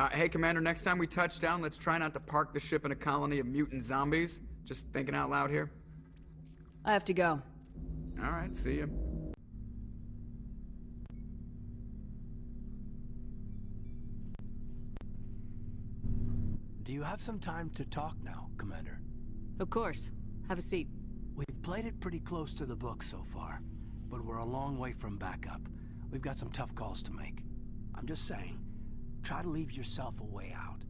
Hey, Commander, next time we touch down, let's try not to park the ship in a colony of mutant zombies. Just thinking out loud here. I have to go. All right, see ya. Do you have some time to talk now, Commander? Of course. Have a seat. We've played it pretty close to the book so far, but we're a long way from backup. We've got some tough calls to make. I'm just saying, try to leave yourself a way out.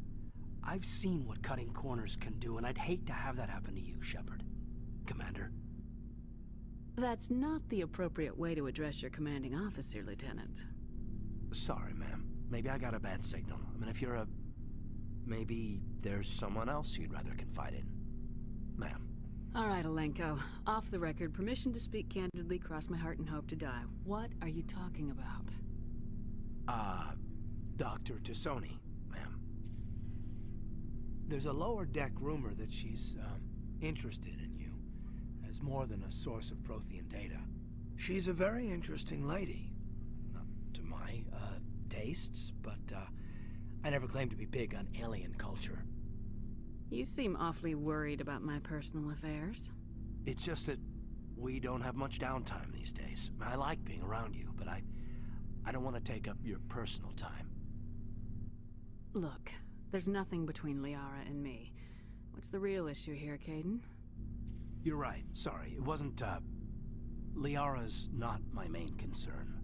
I've seen what cutting corners can do, and I'd hate to have that happen to you, Shepard. Commander. That's not the appropriate way to address your commanding officer, Lieutenant. Sorry, ma'am. Maybe I got a bad signal. I mean, if you're a... Maybe there's someone else you'd rather confide in. Ma'am. All right, Alenko. Off the record, permission to speak candidly, cross my heart and hope to die. What are you talking about? Dr. Tassoni, ma'am. There's a lower deck rumor that she's, interested in you as more than a source of Prothean data. She's a very interesting lady. Not to my, tastes, but, I never claimed to be big on alien culture. You seem awfully worried about my personal affairs. It's just that we don't have much downtime these days. I like being around you, but I don't want to take up your personal time. Look, there's nothing between Liara and me. What's the real issue here, Caden? You're right. Sorry, it wasn't, Liara's not my main concern.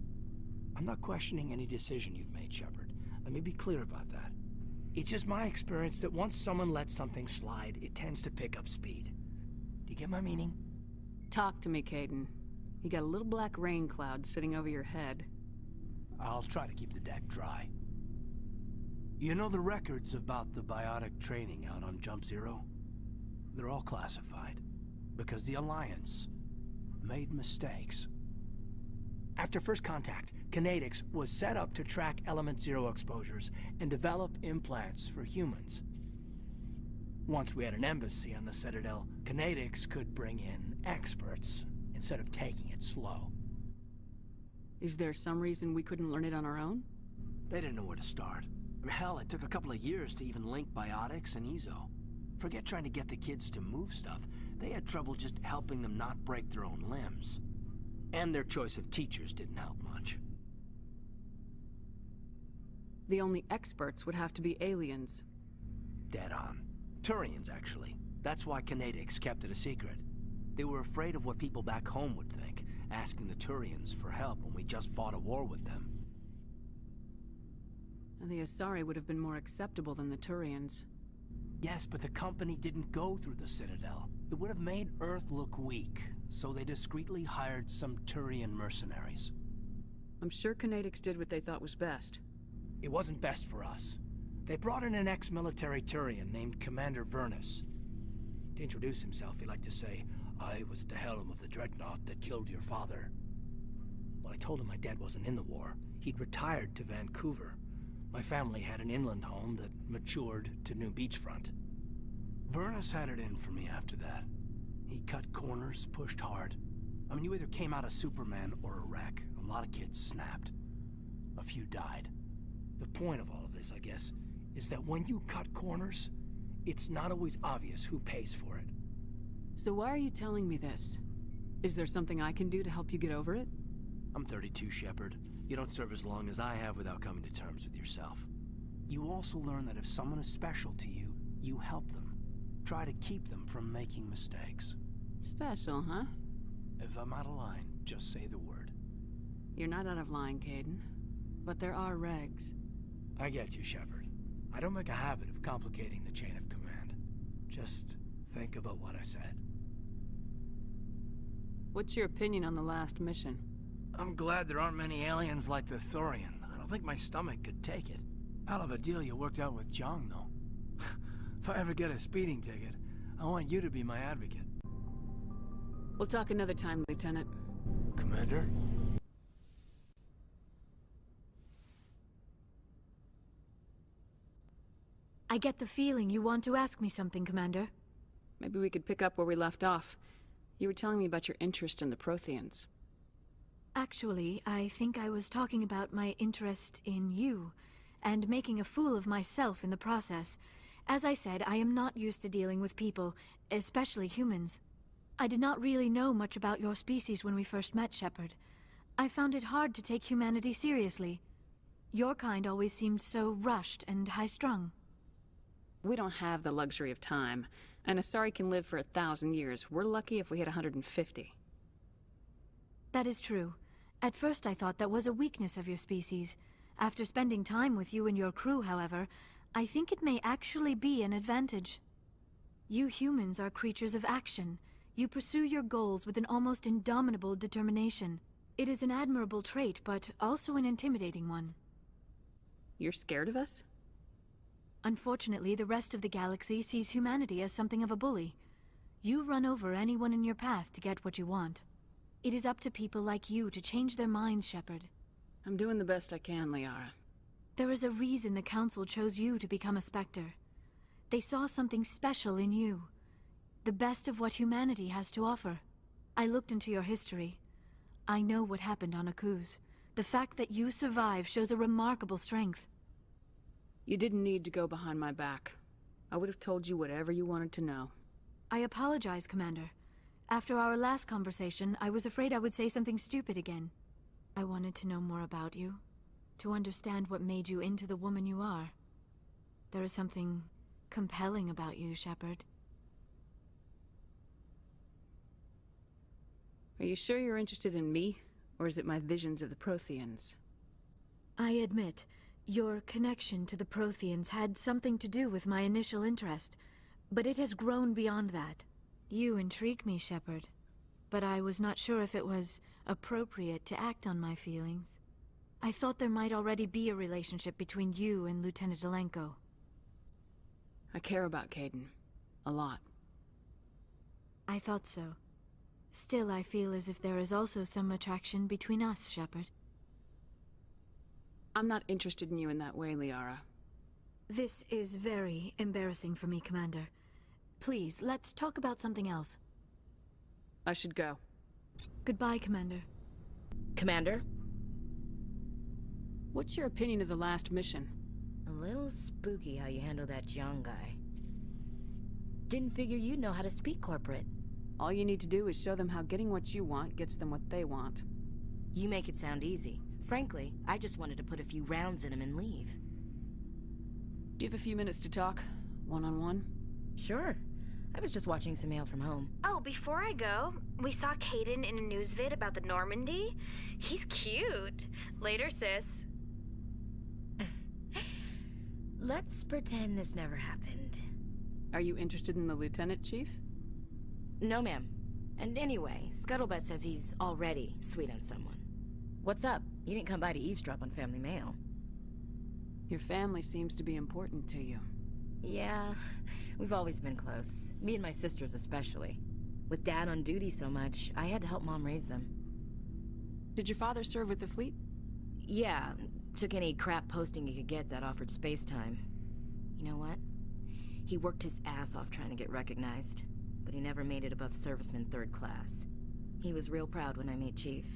I'm not questioning any decision you've made, Shepard. Let me be clear about that. It's just my experience that once someone lets something slide, it tends to pick up speed. Do you get my meaning? Talk to me, Caden. You got a little black rain cloud sitting over your head. I'll try to keep the deck dry. You know the records about the biotic training out on Jump Zero? They're all classified, because the Alliance made mistakes. After first contact, Kinetics was set up to track Element Zero exposures and develop implants for humans. Once we had an embassy on the Citadel, Kinetics could bring in experts instead of taking it slow. Is there some reason we couldn't learn it on our own? They didn't know where to start. I mean, hell, it took a couple of years to even link biotics and Ezo. Forget trying to get the kids to move stuff. They had trouble just helping them not break their own limbs. And their choice of teachers didn't help much. The only experts would have to be aliens. Dead on. Turians, actually. That's why Kinetics kept it a secret. They were afraid of what people back home would think, asking the Turians for help when we just fought a war with them. And the Asari would have been more acceptable than the Turians. Yes, but the company didn't go through the Citadel. It would have made Earth look weak, so they discreetly hired some Turian mercenaries. I'm sure Kinetics did what they thought was best. It wasn't best for us. They brought in an ex-military Turian named Commander Vernus. To introduce himself, he liked to say, "I was at the helm of the dreadnought that killed your father." Well, I told him my dad wasn't in the war. He'd retired to Vancouver. My family had an inland home that matured to New Beachfront. Vernus had it in for me after that. He cut corners, pushed hard. I mean, you either came out a Superman or a wreck. A lot of kids snapped. A few died. The point of all of this, I guess, is that when you cut corners, it's not always obvious who pays for it. So why are you telling me this? Is there something I can do to help you get over it? I'm 32, Shepard. You don't serve as long as I have without coming to terms with yourself. You also learn that if someone is special to you, you help them. Try to keep them from making mistakes. Special, huh? If I'm out of line, just say the word. You're not out of line, Caden. But there are regs. I get you, Shepard. I don't make a habit of complicating the chain of command. Just think about what I said. What's your opinion on the last mission? I'm glad there aren't many aliens like the Thorian. I don't think my stomach could take it. Hell of a deal you worked out with Jong, though. If I ever get a speeding ticket, I want you to be my advocate. We'll talk another time, Lieutenant. Commander? I get the feeling you want to ask me something, Commander. Maybe we could pick up where we left off. You were telling me about your interest in the Protheans. Actually, I think I was talking about my interest in you, and making a fool of myself in the process. As I said, I am not used to dealing with people, especially humans. I did not really know much about your species when we first met, Shepard. I found it hard to take humanity seriously. Your kind always seemed so rushed and high-strung. We don't have the luxury of time. An Asari can live for 1,000 years. We're lucky if we hit 150. That is true. At first I thought that was a weakness of your species. After spending time with you and your crew, however, I think it may actually be an advantage. You humans are creatures of action. You pursue your goals with an almost indomitable determination. It is an admirable trait, but also an intimidating one. You're scared of us? Unfortunately, the rest of the galaxy sees humanity as something of a bully. You run over anyone in your path to get what you want. It is up to people like you to change their minds, Shepard. I'm doing the best I can, Liara. There is a reason the Council chose you to become a Spectre. They saw something special in you. The best of what humanity has to offer. I looked into your history. I know what happened on Akuz. The fact that you survived shows a remarkable strength. You didn't need to go behind my back. I would have told you whatever you wanted to know. I apologize, Commander. After our last conversation, I was afraid I would say something stupid again. I wanted to know more about you, to understand what made you into the woman you are. There is something compelling about you, Shepard. Are you sure you're interested in me, or is it my visions of the Protheans? I admit, your connection to the Protheans had something to do with my initial interest, but it has grown beyond that. You intrigue me, Shepard, but I was not sure if it was appropriate to act on my feelings. I thought there might already be a relationship between you and Lieutenant Alenko. I care about Kaidan. A lot. I thought so. Still, I feel as if there is also some attraction between us, Shepard. I'm not interested in you in that way, Liara. This is very embarrassing for me, Commander. Please, let's talk about something else. I should go. Goodbye, Commander. Commander? What's your opinion of the last mission? A little spooky how you handle that young guy. Didn't figure you'd know how to speak corporate. All you need to do is show them how getting what you want gets them what they want. You make it sound easy. Frankly, I just wanted to put a few rounds in him and leave. Do you have a few minutes to talk? One-on-one? Sure. I was just watching some mail from home. Oh, before I go, we saw Kaidan in a news vid about the Normandy. He's cute. Later, sis. Let's pretend this never happened. Are you interested in the Lieutenant, Chief? No, ma'am. And anyway, Scuttlebutt says he's already sweet on someone. What's up? You didn't come by to eavesdrop on family mail. Your family seems to be important to you. Yeah, we've always been close. Me and my sisters especially. With Dad on duty so much, I had to help Mom raise them. Did your father serve with the fleet? Yeah, took any crap posting he could get that offered space time. You know what? He worked his ass off trying to get recognized, but he never made it above serviceman 3rd class. He was real proud when I made Chief.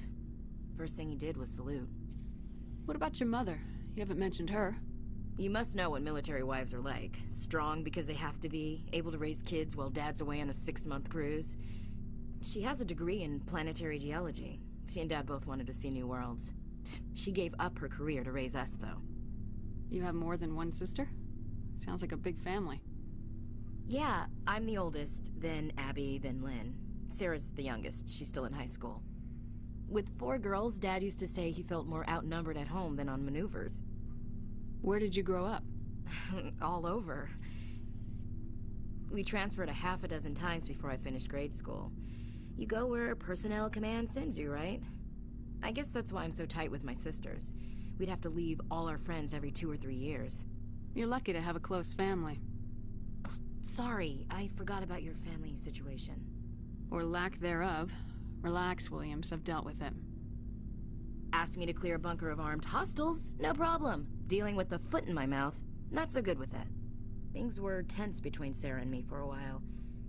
First thing he did was salute. What about your mother? You haven't mentioned her. You must know what military wives are like. Strong because they have to be, able to raise kids while Dad's away on a 6-month cruise. She has a degree in planetary geology. She and Dad both wanted to see new worlds. She gave up her career to raise us, though. You have more than one sister? Sounds like a big family. Yeah, I'm the oldest, then Abby, then Lynn. Sarah's the youngest. She's still in high school. With 4 girls, Dad used to say he felt more outnumbered at home than on maneuvers. Where did you grow up? All over. We transferred a half a dozen times before I finished grade school. You go where personnel command sends you, right? I guess that's why I'm so tight with my sisters. We'd have to leave all our friends every 2 or 3 years. You're lucky to have a close family. Oh, sorry, I forgot about your family situation. Or lack thereof. Relax, Williams. I've dealt with it. Asked me to clear a bunker of armed hostiles? No problem. Dealing with the foot in my mouth? Not so good with that. Things were tense between Sarah and me for a while.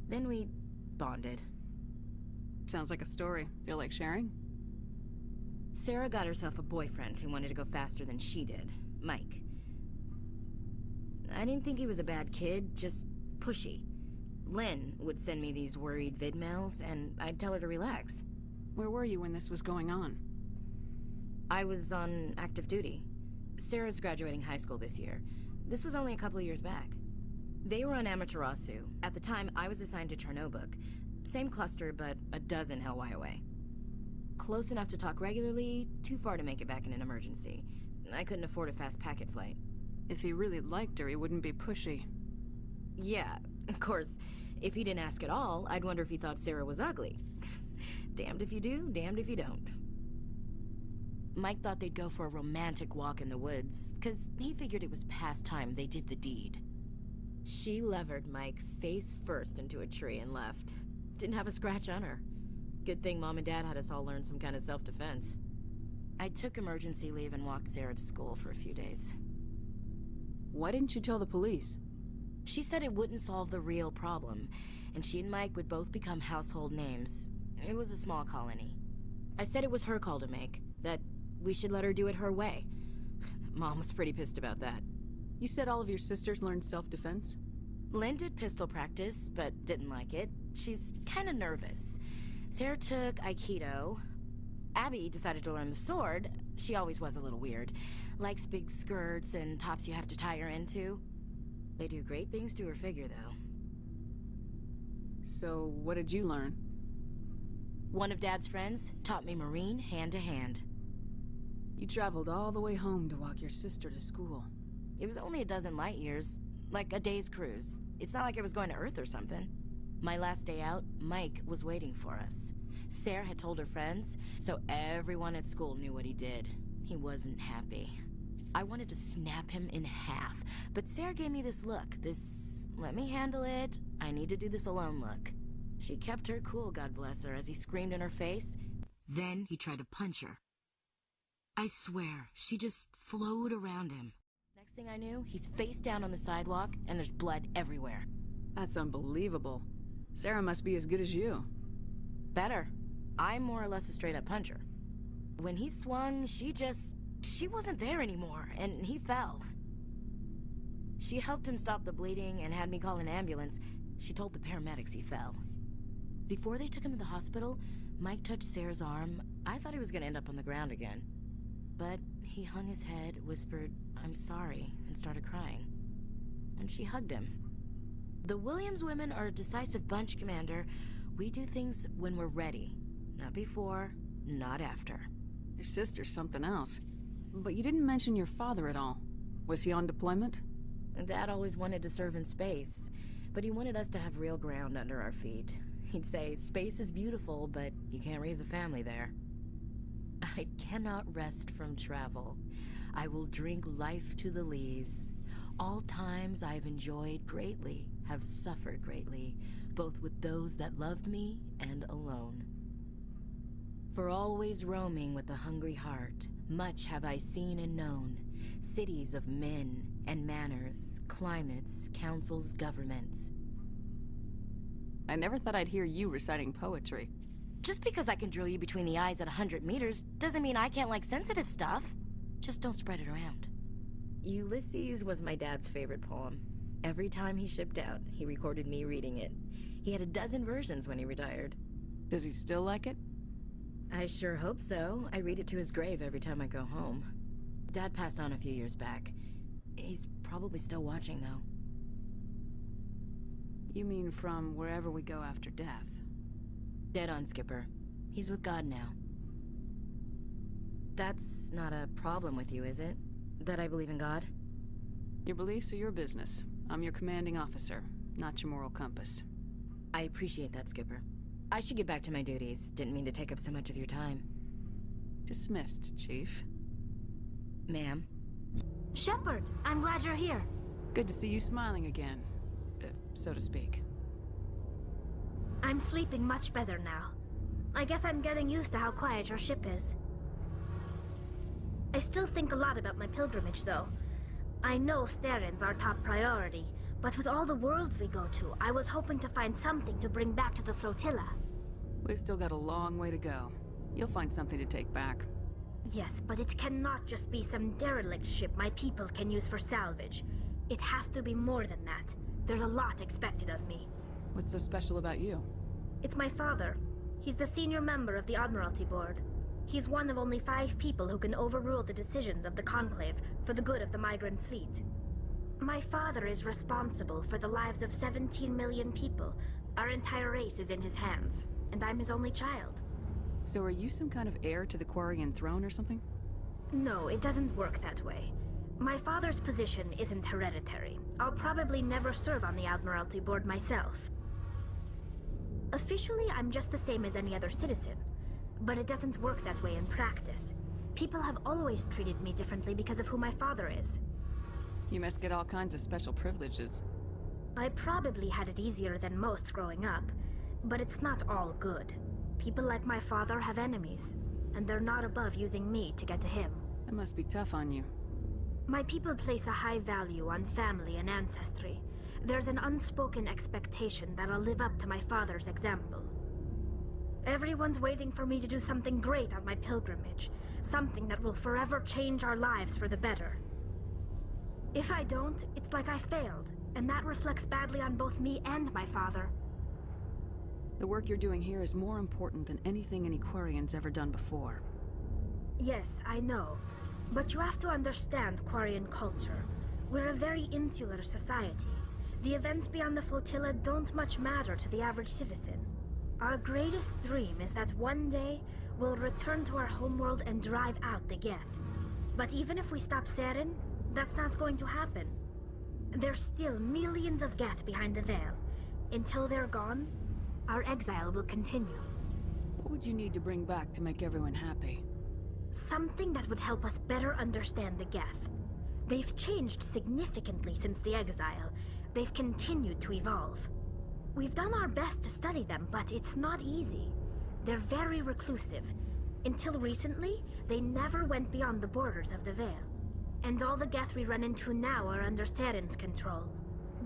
Then we bonded. Sounds like a story. Feel like sharing? Sarah got herself a boyfriend who wanted to go faster than she did, Mike. I didn't think he was a bad kid, just pushy. Lynn would send me these worried vid mails, and I'd tell her to relax. Where were you when this was going on? I was on active duty. Sarah's graduating high school this year. This was only a couple of years back. They were on Amaterasu. At the time, I was assigned to Chernobog. Same cluster, but a dozen LY away. Close enough to talk regularly, too far to make it back in an emergency. I couldn't afford a fast packet flight. If he really liked her, he wouldn't be pushy. Yeah, of course. If he didn't ask at all, I'd wonder if he thought Sarah was ugly. Damned if you do, damned if you don't. Mike thought they'd go for a romantic walk in the woods, 'cause he figured it was past time they did the deed. She levered Mike face first into a tree and left. Didn't have a scratch on her. Good thing Mom and Dad had us all learn some kind of self-defense. I took emergency leave and walked Sarah to school for a few days. Why didn't you tell the police? She said it wouldn't solve the real problem, and she and Mike would both become household names. It was a small colony. I said it was her call to make, that we should let her do it her way. Mom was pretty pissed about that. You said all of your sisters learned self-defense? Lynn did pistol practice, but didn't like it. She's kinda nervous. Sarah took Aikido. Abby decided to learn the sword. She always was a little weird. Likes big skirts and tops you have to tie her into. They do great things to her figure, though. So, what did you learn? One of Dad's friends taught me Marine hand to hand. You traveled all the way home to walk your sister to school. It was only a dozen light years, like a day's cruise. It's not like I was going to Earth or something. My last day out, Mike was waiting for us. Sarah had told her friends, so everyone at school knew what he did. He wasn't happy. I wanted to snap him in half, but Sarah gave me this look, this let me handle it, I need to do this alone look. She kept her cool, God bless her, as he screamed in her face. Then he tried to punch her. I swear, she just flowed around him. Next thing I knew, he's face down on the sidewalk, and there's blood everywhere. That's unbelievable. Sarah must be as good as you. Better. I'm more or less a straight-up puncher. When he swung, she wasn't there anymore, and he fell. She helped him stop the bleeding and had me call an ambulance. She told the paramedics he fell. Before they took him to the hospital, Mike touched Sarah's arm. I thought he was going to end up on the ground again. But he hung his head, whispered, "I'm sorry," and started crying. And she hugged him. The Williams women are a decisive bunch, Commander. We do things when we're ready. Not before, not after. Your sister's something else. But you didn't mention your father at all. Was he on deployment? Dad always wanted to serve in space, but he wanted us to have real ground under our feet. He'd say, space is beautiful, but you can't raise a family there. I cannot rest from travel. I will drink life to the lees. All times I've enjoyed greatly, have suffered greatly, both with those that loved me and alone. For always roaming with a hungry heart, much have I seen and known, cities of men and manners, climates, councils, governments. I never thought I'd hear you reciting poetry. Just because I can drill you between the eyes at 100 meters doesn't mean I can't like sensitive stuff. Just don't spread it around. Ulysses was my dad's favorite poem. Every time he shipped out, he recorded me reading it. He had a dozen versions when he retired. Does he still like it? I sure hope so. I read it to his grave every time I go home. Dad passed on a few years back. He's probably still watching, though. You mean from wherever we go after death? Dead on, Skipper. He's with God now. That's not a problem with you, is it? That I believe in God? Your beliefs are your business. I'm your commanding officer, not your moral compass. I appreciate that, Skipper. I should get back to my duties. Didn't mean to take up so much of your time. Dismissed, Chief. Ma'am? Shepard, I'm glad you're here. Good to see you smiling again, so to speak. I'm sleeping much better now. I guess I'm getting used to how quiet your ship is. I still think a lot about my pilgrimage, though. I know Staren's our top priority, but with all the worlds we go to, I was hoping to find something to bring back to the flotilla. We've still got a long way to go. You'll find something to take back. Yes, but it cannot just be some derelict ship my people can use for salvage. It has to be more than that. There's a lot expected of me. What's so special about you? It's my father. He's the senior member of the Admiralty Board. He's one of only 5 people who can overrule the decisions of the Conclave for the good of the migrant fleet. My father is responsible for the lives of 17 million people. Our entire race is in his hands, and I'm his only child. So are you some kind of heir to the Quarian throne or something? No, it doesn't work that way. My father's position isn't hereditary. I'll probably never serve on the Admiralty Board myself. Officially, I'm just the same as any other citizen. But it doesn't work that way in practice. People have always treated me differently because of who my father is. You must get all kinds of special privileges. I probably had it easier than most growing up, but it's not all good. People like my father have enemies, and they're not above using me to get to him. That must be tough on you. My people place a high value on family and ancestry. There's an unspoken expectation that I'll live up to my father's example. Everyone's waiting for me to do something great on my pilgrimage, something that will forever change our lives for the better. If I don't, it's like I failed, and that reflects badly on both me and my father. The work you're doing here is more important than anything any Quarian's ever done before. Yes, I know. But you have to understand Quarian culture. We're a very insular society. The events beyond the flotilla don't much matter to the average citizen. Our greatest dream is that one day we'll return to our homeworld and drive out the Geth. But even if we stop Seren, that's not going to happen. There's still millions of Geth behind the veil. Until they're gone, our exile will continue. What would you need to bring back to make everyone happy? Something that would help us better understand the Geth. They've changed significantly since the exile. They've continued to evolve. We've done our best to study them, but it's not easy. They're very reclusive. Until recently, they never went beyond the borders of the Veil. And all the Geth we run into now are under Seren's control.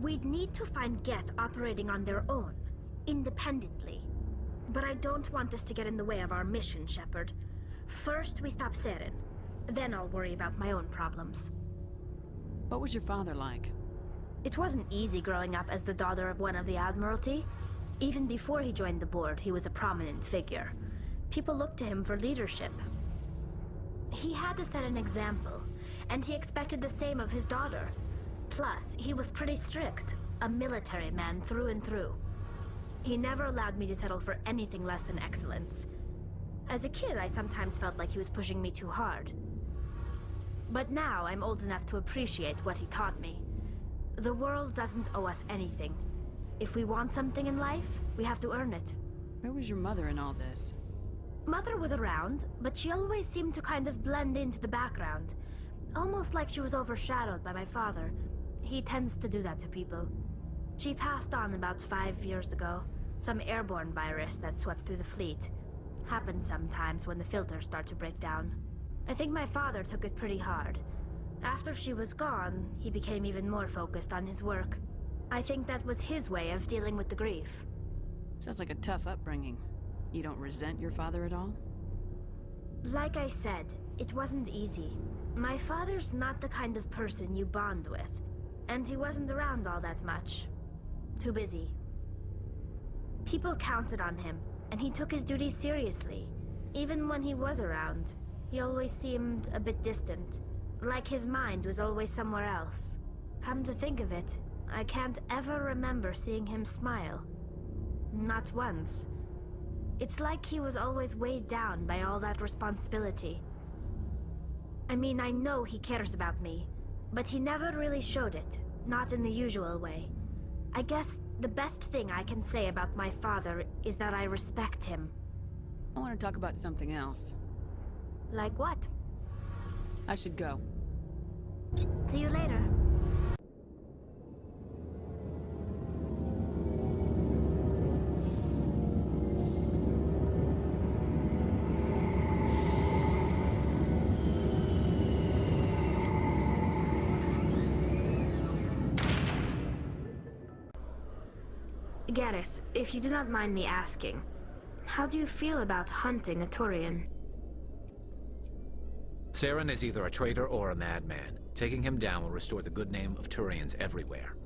We'd need to find Geth operating on their own, independently. But I don't want this to get in the way of our mission, Shepard. First, we stop Seren. Then I'll worry about my own problems. What was your father like? It wasn't easy growing up as the daughter of one of the Admiralty. Even before he joined the board, he was a prominent figure. People looked to him for leadership. He had to set an example, and he expected the same of his daughter. Plus, he was pretty strict, a military man through and through. He never allowed me to settle for anything less than excellence. As a kid, I sometimes felt like he was pushing me too hard. But now I'm old enough to appreciate what he taught me. The world doesn't owe us anything. If we want something in life, we have to earn it. Where was your mother in all this? Mother was around, but she always seemed to kind of blend into the background. Almost like she was overshadowed by my father. He tends to do that to people. She passed on about 5 years ago. Some airborne virus that swept through the fleet. Happens sometimes when the filters start to break down. I think my father took it pretty hard. After she was gone, he became even more focused on his work. I think that was his way of dealing with the grief. Sounds like a tough upbringing. You don't resent your father at all? Like I said, it wasn't easy. My father's not the kind of person you bond with, and he wasn't around all that much. Too busy. People counted on him, and he took his duties seriously. Even when he was around, he always seemed a bit distant, like his mind was always somewhere else. Come to think of it, I can't ever remember seeing him smile. Not once. It's like he was always weighed down by all that responsibility. I mean, I know he cares about me, but he never really showed it, not in the usual way. I guess the best thing I can say about my father is that I respect him. I want to talk about something else. Like what? I should go. See you later. Garrus, if you do not mind me asking, how do you feel about hunting a Turian? Saren is either a traitor or a madman. Taking him down will restore the good name of Turians everywhere.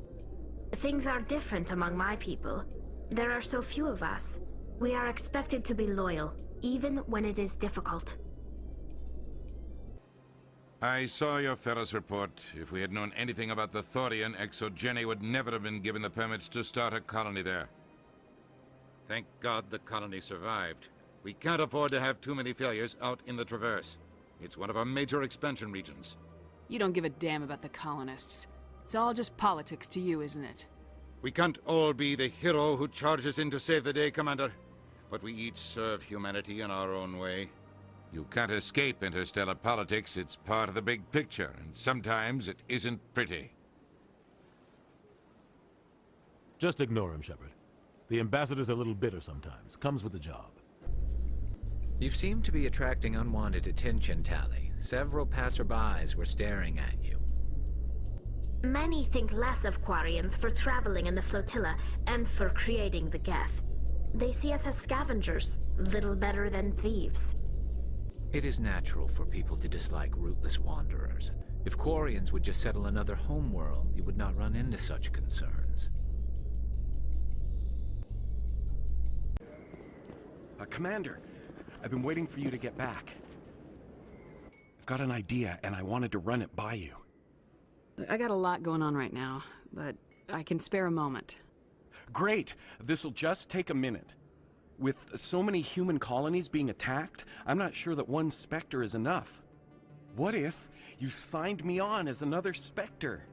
Things are different among my people. There are so few of us. We are expected to be loyal, even when it is difficult. I saw your Ferris report. If we had known anything about the Thorian, Exogeny would never have been given the permits to start a colony there. Thank God the colony survived. We can't afford to have too many failures out in the Traverse. It's one of our major expansion regions. You don't give a damn about the colonists. It's all just politics to you, isn't it? We can't all be the hero who charges in to save the day, Commander. But we each serve humanity in our own way. You can't escape interstellar politics. It's part of the big picture, and sometimes it isn't pretty. Just ignore him, Shepard. The ambassador's a little bitter sometimes. Comes with the job. You seem to be attracting unwanted attention, Tali. Several passerbys were staring at you. Many think less of Quarians for traveling in the flotilla and for creating the Geth. They see us as scavengers, little better than thieves. It is natural for people to dislike rootless wanderers. If Quarians would just settle another homeworld, you would not run into such concerns. Commander, I've been waiting for you to get back. I've got an idea, and I wanted to run it by you. I got a lot going on right now, but I can spare a moment. Great! This'll just take a minute. With so many human colonies being attacked, I'm not sure that one Spectre is enough. What if you signed me on as another Spectre?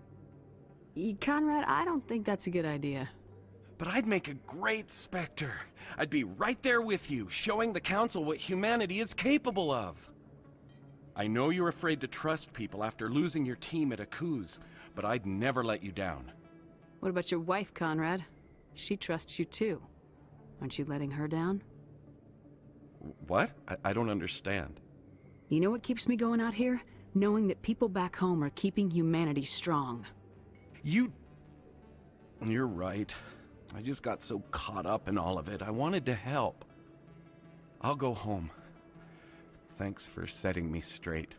Conrad, I don't think that's a good idea. But I'd make a great Spectre. I'd be right there with you, showing the Council what humanity is capable of. I know you're afraid to trust people after losing your team at Akuz, but I'd never let you down. What about your wife, Conrad? She trusts you too. Aren't you letting her down? What? I don't understand. You know what keeps me going out here? Knowing that people back home are keeping humanity strong. You're right. I just got so caught up in all of it. I wanted to help. I'll go home. Thanks for setting me straight.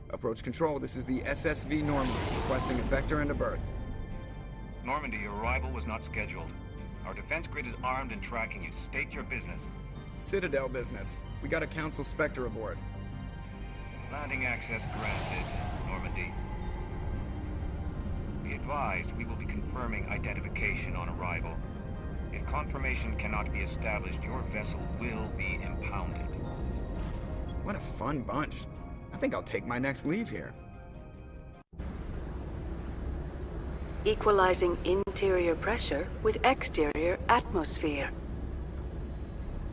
Approach control, this is the SSV Normandy, requesting a vector and a berth. Normandy, your arrival was not scheduled. Our defense grid is armed and tracking you. State your business. Citadel business. We got a Council Spectre aboard. Landing access granted, Normandy. Be advised, we will be confirming identification on arrival. If confirmation cannot be established, your vessel will be impounded. What a fun bunch. I think I'll take my next leave here. Equalizing interior pressure with exterior atmosphere.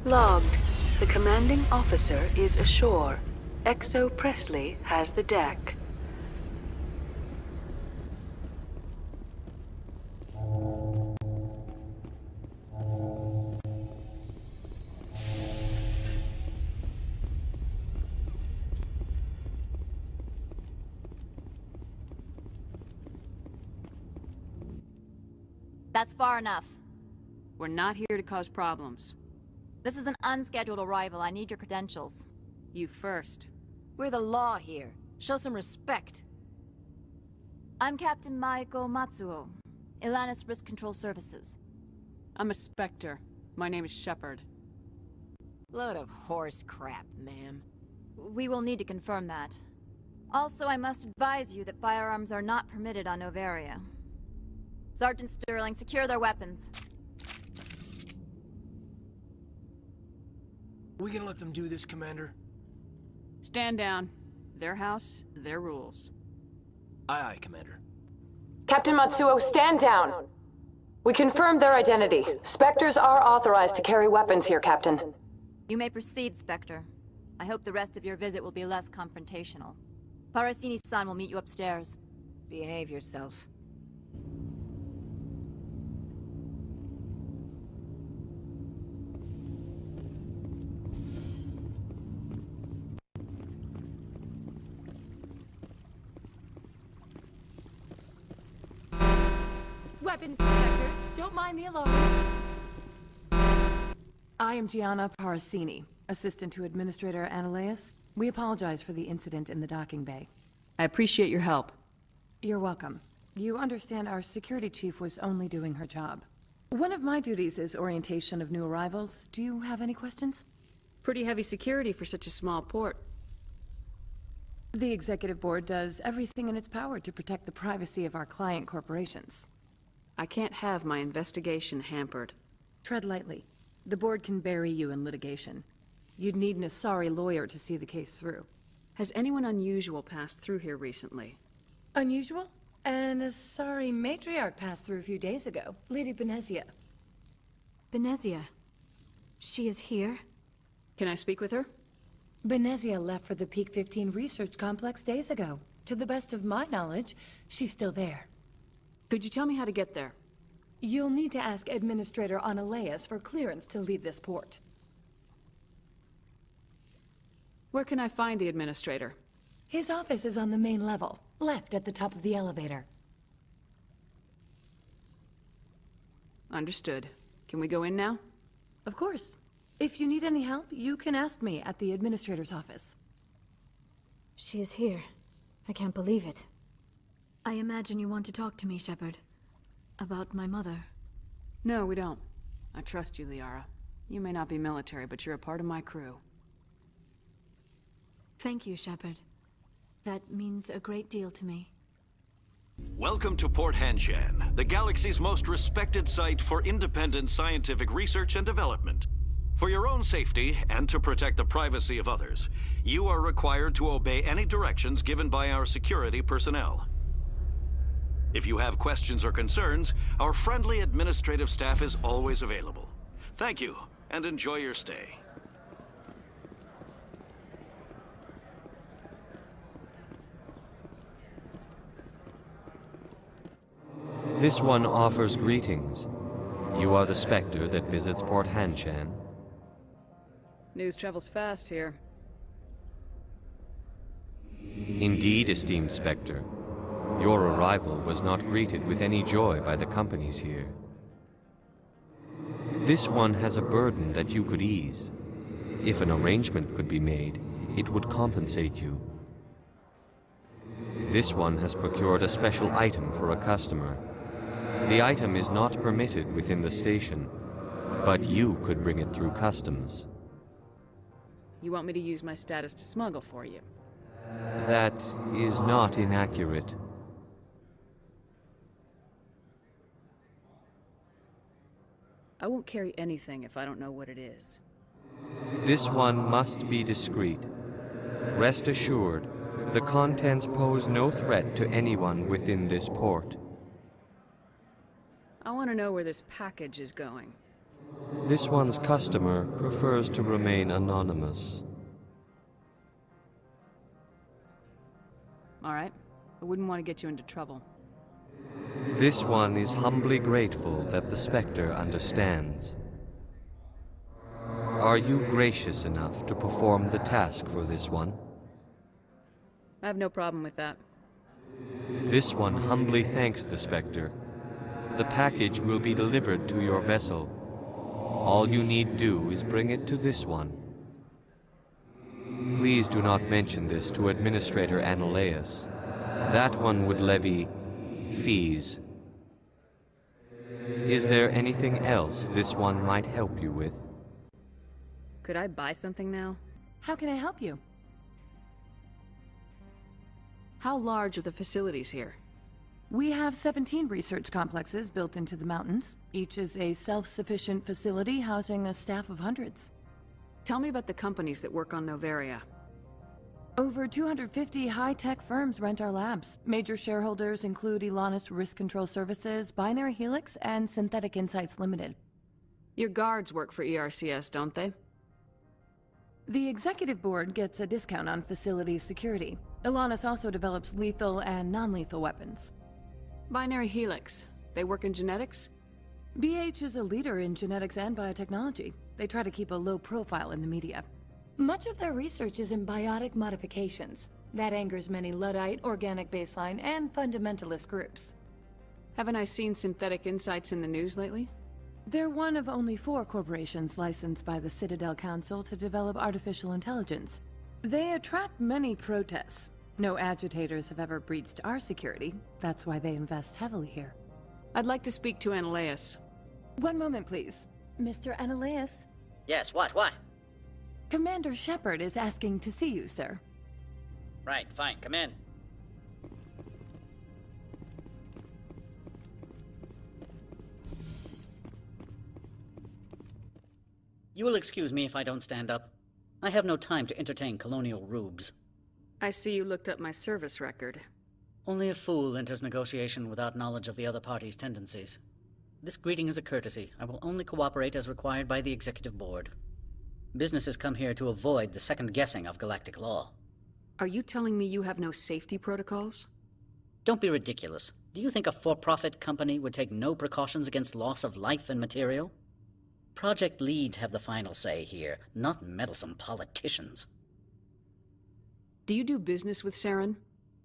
Logged. The commanding officer is ashore. Exo Presley has the deck. That's far enough. We're not here to cause problems. This is an unscheduled arrival. I need your credentials. You first. We're the law here. Show some respect. I'm Captain Maiko Matsuo, Ilanis Risk Control Services. I'm a Spectre. My name is Shepard. Load of horse crap, ma'am. We will need to confirm that. Also, I must advise you that firearms are not permitted on Noveria. Sergeant Sterling, secure their weapons. We gonna let them do this, Commander? Stand down. Their house, their rules. Aye, aye, Commander. Captain Matsuo, stand down! We confirmed their identity. Spectres are authorized to carry weapons here, Captain. You may proceed, Spectre. I hope the rest of your visit will be less confrontational. Parasini-san will meet you upstairs. Behave yourself. Weapons detectors, don't mind the alarms. I am Gianna Parasini, assistant to Administrator Analeas. We apologize for the incident in the docking bay. I appreciate your help. You're welcome. You understand our security chief was only doing her job. One of my duties is orientation of new arrivals. Do you have any questions? Pretty heavy security for such a small port. The executive board does everything in its power to protect the privacy of our client corporations. I can't have my investigation hampered. Tread lightly. The board can bury you in litigation. You'd need an Asari lawyer to see the case through. Has anyone unusual passed through here recently? Unusual? An Asari matriarch passed through a few days ago. Lady Benezia. Benezia? She is here? Can I speak with her? Benezia left for the Peak 15 research complex days ago. To the best of my knowledge, she's still there. Could you tell me how to get there? You'll need to ask Administrator Analeas for clearance to leave this port. Where can I find the Administrator? His office is on the main level, left at the top of the elevator. Understood. Can we go in now? Of course. If you need any help, you can ask me at the Administrator's office. She is here. I can't believe it. I imagine you want to talk to me, Shepard. About my mother. No, we don't. I trust you, Liara. You may not be military, but you're a part of my crew. Thank you, Shepard. That means a great deal to me. Welcome to Port Hanshan, the galaxy's most respected site for independent scientific research and development. For your own safety, and to protect the privacy of others, you are required to obey any directions given by our security personnel. If you have questions or concerns, our friendly administrative staff is always available. Thank you, and enjoy your stay. This one offers greetings. You are the Spectre that visits Port Hanshan. News travels fast here. Indeed, esteemed Spectre. Your arrival was not greeted with any joy by the companies here. This one has a burden that you could ease. If an arrangement could be made, it would compensate you. This one has procured a special item for a customer. The item is not permitted within the station, but you could bring it through customs. You want me to use my status to smuggle for you? That is not inaccurate. I won't carry anything if I don't know what it is. This one must be discreet. Rest assured, the contents pose no threat to anyone within this port. I want to know where this package is going. This one's customer prefers to remain anonymous. All right. I wouldn't want to get you into trouble. This one is humbly grateful that the Spectre understands. Are you gracious enough to perform the task for this one? I have no problem with that. This one humbly thanks the Spectre. The package will be delivered to your vessel. All you need do is bring it to this one. Please do not mention this to Administrator Analeas. That one would levy fees. Is there anything else this one might help you with? Could I buy something now? How can I help you? How large are the facilities here? We have 17 research complexes built into the mountains. Each is a self-sufficient facility housing a staff of hundreds. Tell me about the companies that work on Noveria. Over 250 high-tech firms rent our labs. Major shareholders include Elanus Risk Control Services, Binary Helix, and Synthetic Insights Limited. Your guards work for ERCS, don't they? The executive board gets a discount on facility security. Elanus also develops lethal and non-lethal weapons. Binary Helix. They work in genetics? BH is a leader in genetics and biotechnology. They try to keep a low profile in the media. Much of their research is in biotic modifications. That angers many Luddite, organic baseline, and fundamentalist groups. Haven't I seen Synthetic Insights in the news lately? They're one of only 4 corporations licensed by the Citadel Council to develop artificial intelligence. They attract many protests. No agitators have ever breached our security. That's why they invest heavily here. I'd like to speak to Analeas. One moment, please. Mr. Analeas? Yes, what? Commander Shepard is asking to see you, sir. Right, fine, come in. You will excuse me if I don't stand up. I have no time to entertain colonial rubes. I see you looked up my service record. Only a fool enters negotiation without knowledge of the other party's tendencies. This greeting is a courtesy. I will only cooperate as required by the executive board. Businesses come here to avoid the second guessing of galactic law. Are you telling me you have no safety protocols? Don't be ridiculous. Do you think a for-profit company would take no precautions against loss of life and material? Project leads have the final say here, not meddlesome politicians. Do you do business with Saren?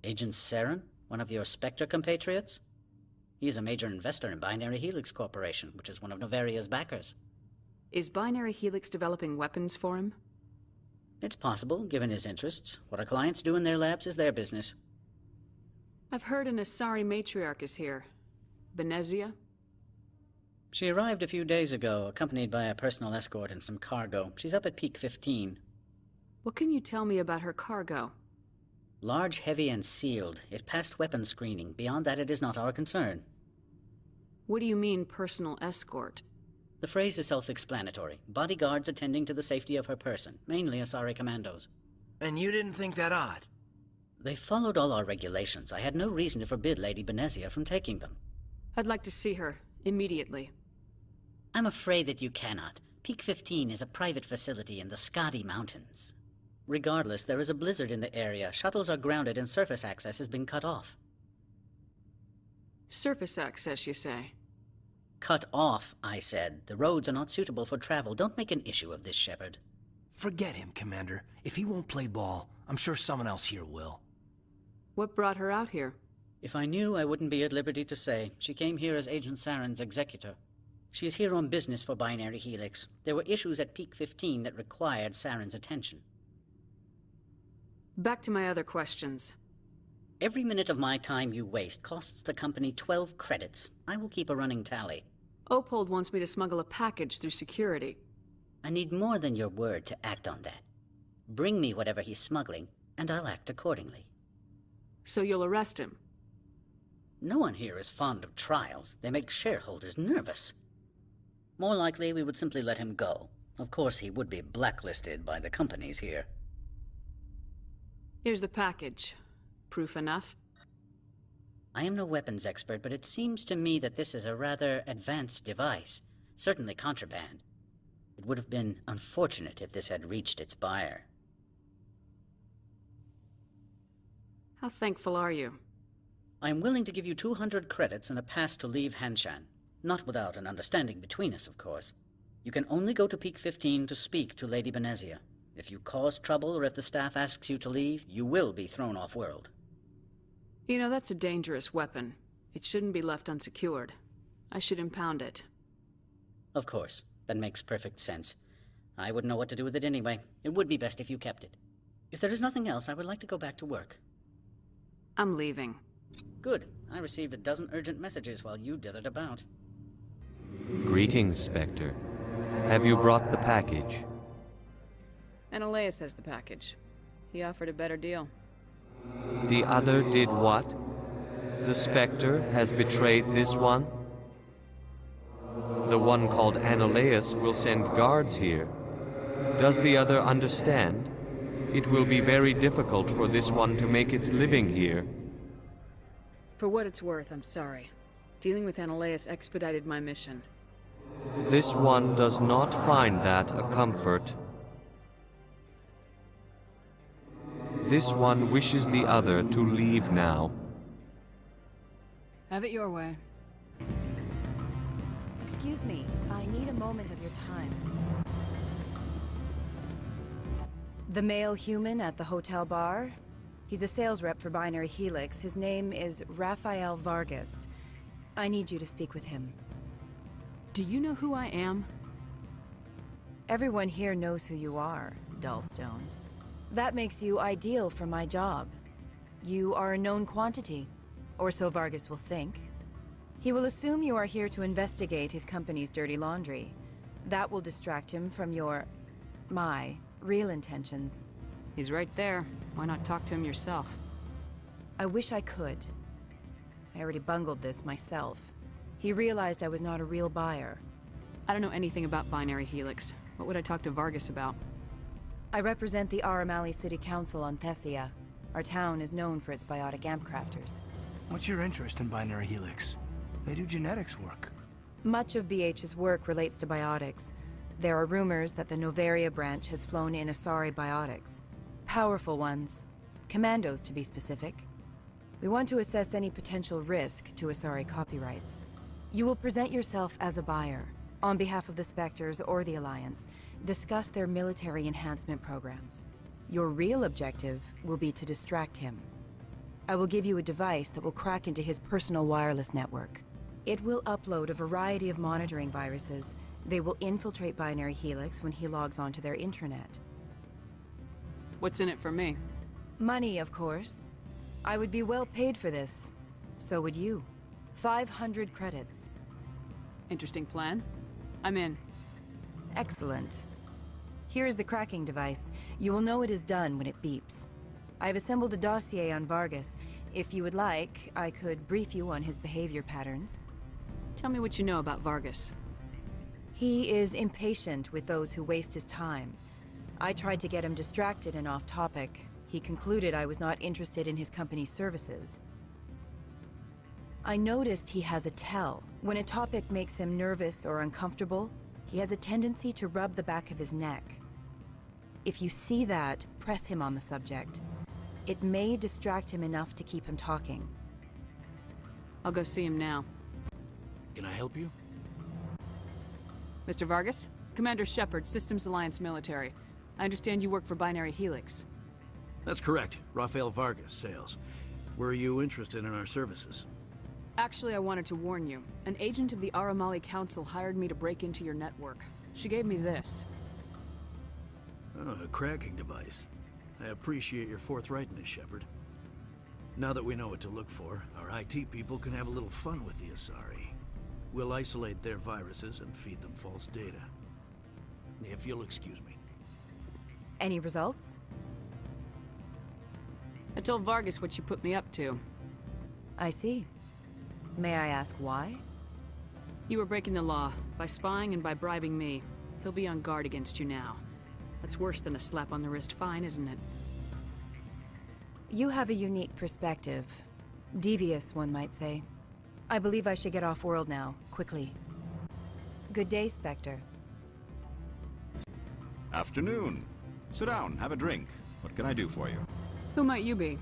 Agent Saren? One of your Spectre compatriots? He is a major investor in Binary Helix Corporation, which is one of Noveria's backers. Is Binary Helix developing weapons for him? It's possible, given his interests. What our clients do in their labs is their business. I've heard an Asari Matriarch is here. Benezia? She arrived a few days ago, accompanied by a personal escort and some cargo. She's up at Peak 15. What can you tell me about her cargo? Large, heavy, and sealed. It passed weapons screening. Beyond that, it is not our concern. What do you mean, personal escort? The phrase is self-explanatory. Bodyguards attending to the safety of her person, mainly Asari commandos. And you didn't think that odd? They followed all our regulations. I had no reason to forbid Lady Benezia from taking them. I'd like to see her, immediately. I'm afraid that you cannot. Peak 15 is a private facility in the Skadi Mountains. Regardless, there is a blizzard in the area. Shuttles are grounded and surface access has been cut off. Surface access, you say? Cut off, I said. The roads are not suitable for travel. Don't make an issue of this, Shepard. Forget him, Commander. If he won't play ball, I'm sure someone else here will. What brought her out here? If I knew, I wouldn't be at liberty to say. She came here as Agent Saren's executor. She is here on business for Binary Helix. There were issues at Peak 15 that required Saren's attention. Back to my other questions. Every minute of my time you waste costs the company 12 credits. I will keep a running tally. Opold wants me to smuggle a package through security. I need more than your word to act on that. Bring me whatever he's smuggling, and I'll act accordingly. So you'll arrest him? No one here is fond of trials. They make shareholders nervous. More likely, we would simply let him go. Of course, he would be blacklisted by the companies here. Here's the package. Proof enough? I am no weapons expert, but it seems to me that this is a rather advanced device. Certainly contraband. It would have been unfortunate if this had reached its buyer. How thankful are you? I am willing to give you 200 credits and a pass to leave Hanshan. Not without an understanding between us, of course. You can only go to Peak 15 to speak to Lady Benezia. If you cause trouble or if the staff asks you to leave, you will be thrown off-world. You know, that's a dangerous weapon. It shouldn't be left unsecured. I should impound it. Of course. That makes perfect sense. I wouldn't know what to do with it anyway. It would be best if you kept it. If there is nothing else, I would like to go back to work. I'm leaving. Good. I received a dozen urgent messages while you dithered about. Greetings, Spectre. Have you brought the package? Analeas has the package. He offered a better deal. The other did what? The Spectre has betrayed this one? The one called Analeas will send guards here. Does the other understand? it will be very difficult for this one to make its living here. For what it's worth, I'm sorry. Dealing with Analeus expedited my mission. This one does not find that a comfort. This one wishes the other to leave now. Have it your way. Excuse me, I need a moment of your time. The male human at the hotel bar? He's a sales rep for Binary Helix. His name is Rafael Vargas. I need you to speak with him. Do you know who I am? Everyone here knows who you are, Dullstone. That makes you ideal for my job. You are a known quantity, or so Vargas will think. He will assume you are here to investigate his company's dirty laundry. That will distract him from my real intentions. He's right there. Why not talk to him yourself? I wish I could. I already bungled this myself. He realized I was not a real buyer. I don't know anything about Binary Helix. What would I talk to Vargas about? I represent the Aramali City Council on Thessia. Our town is known for its biotic amp crafters. What's your interest in Binary Helix? They do genetics work. Much of BH's work relates to biotics. There are rumors that the Noveria branch has flown in Asari biotics. Powerful ones. Commandos, to be specific. We want to assess any potential risk to Asari copyrights. You will present yourself as a buyer, on behalf of the Spectres or the Alliance. Discuss their military enhancement programs. Your real objective will be to distract him. I will give you a device that will crack into his personal wireless network. It will upload a variety of monitoring viruses. They will infiltrate Binary Helix when he logs onto their intranet. What's in it for me? Money, of course. I would be well paid for this. So would you. 500 credits. Interesting plan. I'm in. Excellent. Here is the cracking device. You will know it is done when it beeps. I have assembled a dossier on Vargas. If you would like, I could brief you on his behavior patterns. Tell me what you know about Vargas. He is impatient with those who waste his time. I tried to get him distracted and off topic. He concluded I was not interested in his company's services. I noticed he has a tell. When a topic makes him nervous or uncomfortable, he has a tendency to rub the back of his neck. If you see that, press him on the subject. It may distract him enough to keep him talking. I'll go see him now. Can I help you? Mr. Vargas? Commander Shepard, Systems Alliance Military. I understand you work for Binary Helix. That's correct. Rafael Vargas, sales. Were you interested in our services? Actually, I wanted to warn you. An agent of the Aramali Council hired me to break into your network. She gave me this. Oh, a cracking device. I appreciate your forthrightness, Shepard. Now that we know what to look for, our IT people can have a little fun with the Asari. We'll isolate their viruses and feed them false data. If you'll excuse me. Any results? I told Vargas what you put me up to. I see. May I ask why? You were breaking the law, by spying and by bribing me. He'll be on guard against you now. That's worse than a slap on the wrist fine, isn't it? You have a unique perspective. Devious, one might say. I believe I should get off-world now, quickly. Good day, Spectre. Afternoon. Sit down, have a drink. What can I do for you? Who might you be?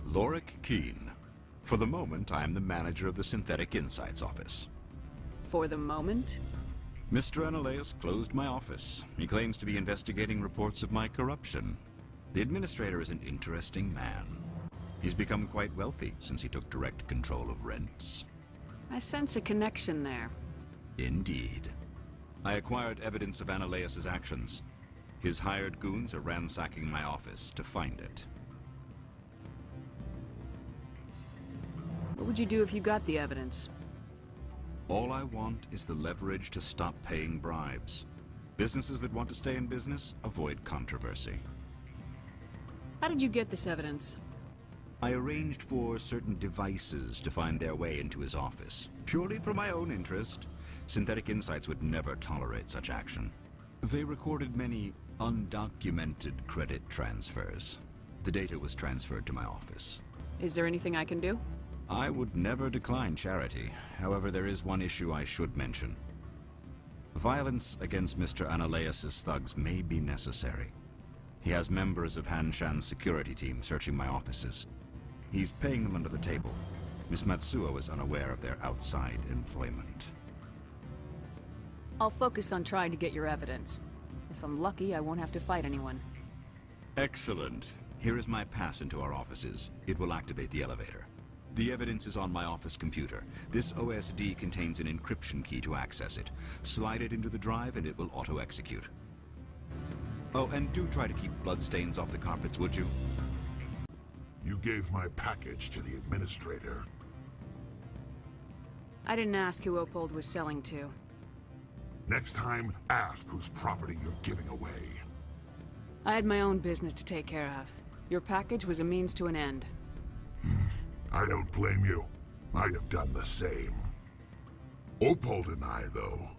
Lorik Keene. For the moment, I am the manager of the Synthetic Insights office. For the moment? Mr. Analeus closed my office. He claims to be investigating reports of my corruption. The administrator is an interesting man. He's become quite wealthy since he took direct control of rents. I sense a connection there. Indeed. I acquired evidence of Analeus's actions. His hired goons are ransacking my office to find it. What would you do if you got the evidence? All I want is the leverage to stop paying bribes. Businesses that want to stay in business avoid controversy. How did you get this evidence? I arranged for certain devices to find their way into his office. Purely for my own interest, Synthetic Insights would never tolerate such action. They recorded many Undocumented credit transfers. The data was transferred to my office. Is there anything I can do? I would never decline charity. However, there is one issue I should mention. Violence against Mr. Analaeus' thugs may be necessary. He has members of Hanshan's security team searching my offices. He's paying them under the table. Miss Matsuo is unaware of their outside employment. I'll focus on trying to get your evidence. If I'm lucky, I won't have to fight anyone. Excellent. Here is my pass into our offices. It will activate the elevator. The evidence is on my office computer. This OSD contains an encryption key to access it. Slide it into the drive and it will auto-execute. Oh, and do try to keep bloodstains off the carpets, would you? You gave my package to the administrator. I didn't ask who Opold was selling to. Next time, ask whose property you're giving away. I had my own business to take care of. Your package was a means to an end. I don't blame you. I'd have done the same. Opold and I, though,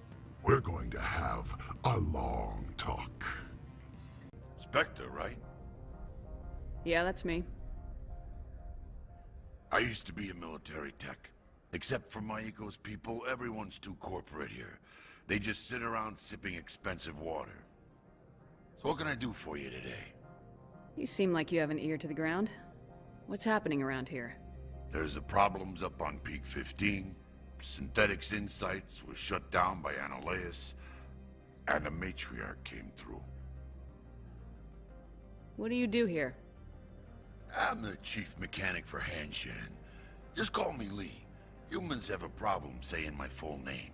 we're going to have a long talk. Spectre, right? Yeah, that's me. I used to be a military tech. Except for Maiko's people, everyone's too corporate here. They just sit around sipping expensive water. So what can I do for you today? You seem like you have an ear to the ground. What's happening around here? There's the problems up on Peak 15. Synthetics Insights was shut down by Analaeus, and the Matriarch came through. What do you do here? I'm the chief mechanic for Hanshan. Just call me Lee. Humans have a problem saying my full name.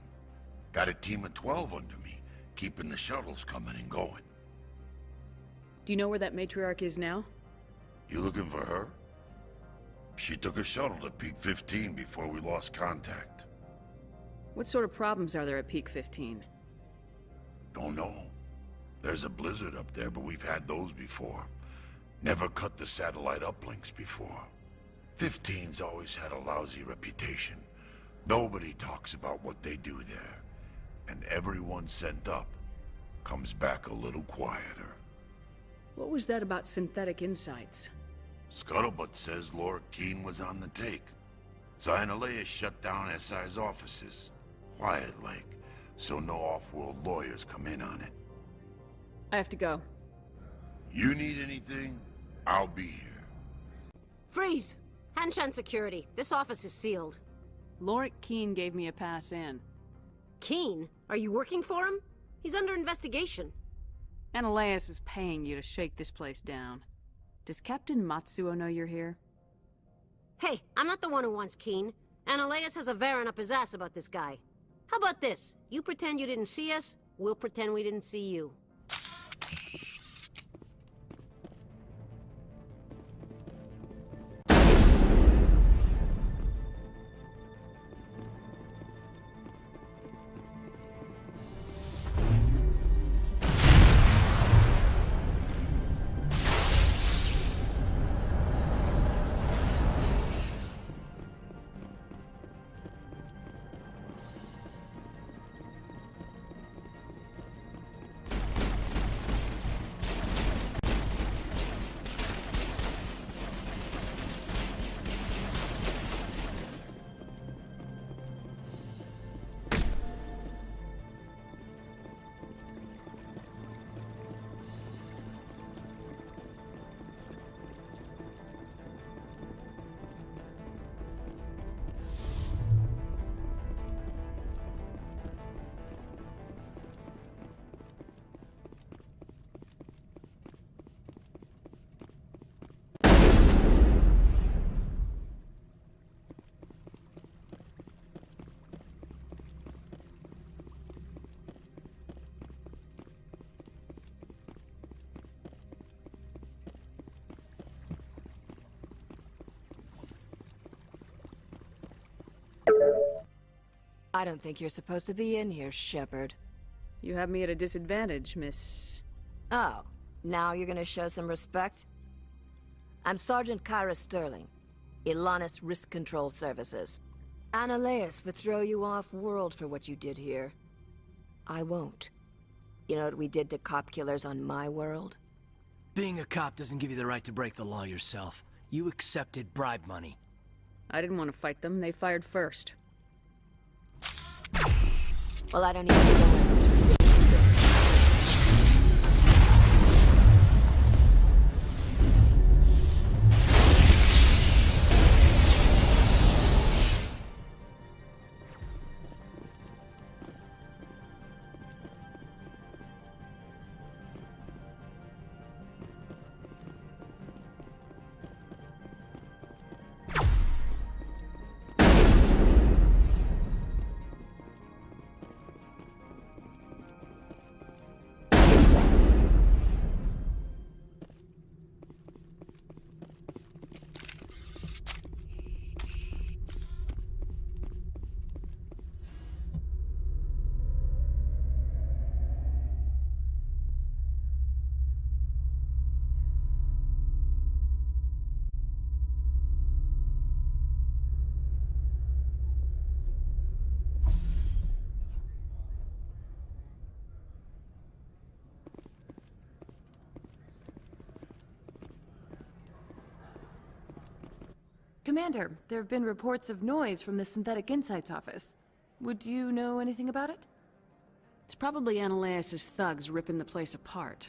Got a team of 12 under me, keeping the shuttles coming and going. Do you know where that Matriarch is now? You looking for her? She took a shuttle to Peak 15 before we lost contact. What sort of problems are there at Peak 15? Don't know. There's a blizzard up there, but we've had those before. Never cut the satellite uplinks before. 15's always had a lousy reputation. Nobody talks about what they do there. And everyone sent up comes back a little quieter. What was that about Synthetic Insights? Scuttlebutt says Laura Keene was on the take. So Analaeus shut down SI's offices. Quiet-like, so no off-world lawyers come in on it. I have to go. You need anything? I'll be here. Freeze! Hanshan security. This office is sealed. Lorik Keene gave me a pass in. Keene? Are you working for him? He's under investigation. Analaeus is paying you to shake this place down. Does Captain Matsuo know you're here? Hey, I'm not the one who wants Keene. Analaeus has a Varen up his ass about this guy. How about this? You pretend you didn't see us, we'll pretend we didn't see you. I don't think you're supposed to be in here, Shepard. You have me at a disadvantage, Miss... Oh, now you're gonna show some respect? I'm Sergeant Kyra Sterling, Ilanis Risk Control Services. Analaeus would throw you off-world for what you did here. I won't. You know what we did to cop killers on my world? Being a cop doesn't give you the right to break the law yourself. You accepted bribe money. I didn't want to fight them. They fired first. Well, I don't even know. Commander, there have been reports of noise from the Synthetic Insights office. Would you know anything about it? It's probably Ananias' thugs ripping the place apart.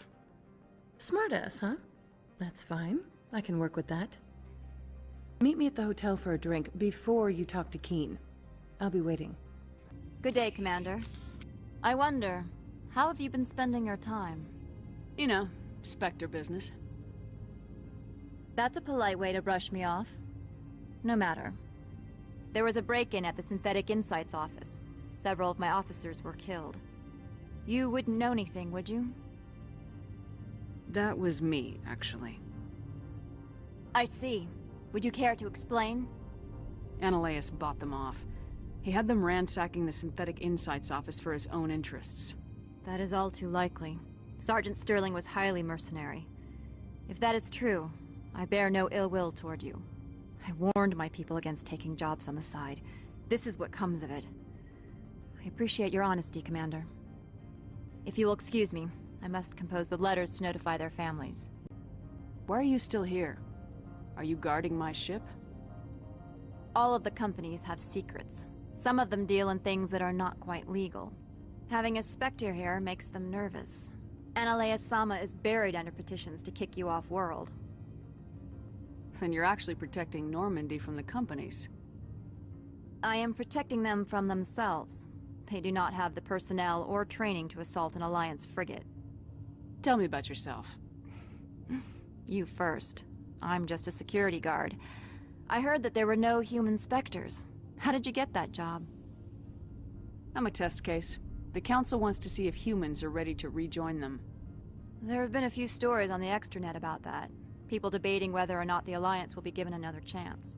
Smartass, huh? That's fine. I can work with that. Meet me at the hotel for a drink before you talk to Keen. I'll be waiting. Good day, Commander. I wonder, how have you been spending your time? You know, Spectre business. That's a polite way to brush me off. No matter. There was a break-in at the Synthetic Insights office. Several of my officers were killed. You wouldn't know anything, would you? That was me, actually. I see. Would you care to explain? Ananias bought them off. He had them ransacking the Synthetic Insights office for his own interests. That is all too likely. Sergeant Sterling was highly mercenary. If that is true, I bear no ill will toward you. I warned my people against taking jobs on the side. This is what comes of it. I appreciate your honesty, Commander. If you will excuse me, I must compose the letters to notify their families. Why are you still here? Are you guarding my ship? All of the companies have secrets. Some of them deal in things that are not quite legal. Having a Spectre here makes them nervous. Ananias Sama is buried under petitions to kick you off-world. Then you're actually protecting Normandy from the companies. I am protecting them from themselves. They do not have the personnel or training to assault an Alliance frigate. Tell me about yourself. You first. I'm just a security guard. I heard that there were no human Spectres. How did you get that job? I'm a test case. The Council wants to see if humans are ready to rejoin them. There have been a few stories on the extranet about that. People debating whether or not the Alliance will be given another chance.